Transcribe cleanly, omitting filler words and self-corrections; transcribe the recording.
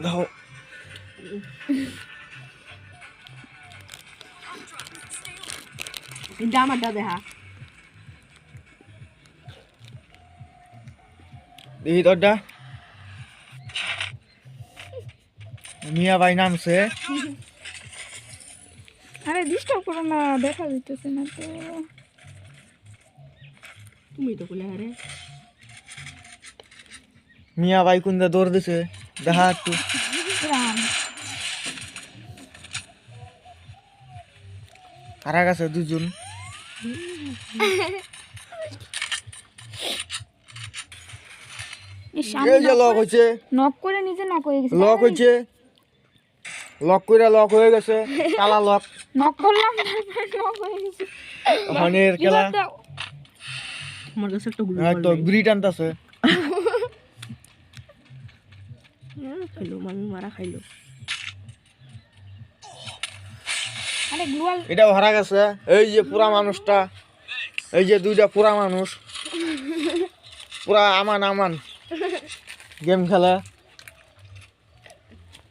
দাও জামাটা দেখা দেখি তোরটা মিয়া ভাই নামছে আরে ডিস্টার্ব করো না, দেখা দিতেছে না তো। তুমি তো বলে আরে মিয়া ভাই কোনটা দৌড় দিছে দেখা একটু রাম কারা গেছে দুজন এই যে লক হয়েছে নক করে নিজে নক হয়ে গেছে। লক হয়েছে লক করে লক হয়ে গেছে কালা লক নক করলাম নক হয়ে গেছে। হনের খেলা এবার দাও। আমার কাছে একটা গুলি তো ব্রিট আনতেছে খাইলো মামি মারা খাইলো আরে গ্লুয়াল এটা হারা গেছে এই যে পুরা মানুষটা এই যে দুইটা পুরা মানুষ পুরা আমান আমান গেম খেলা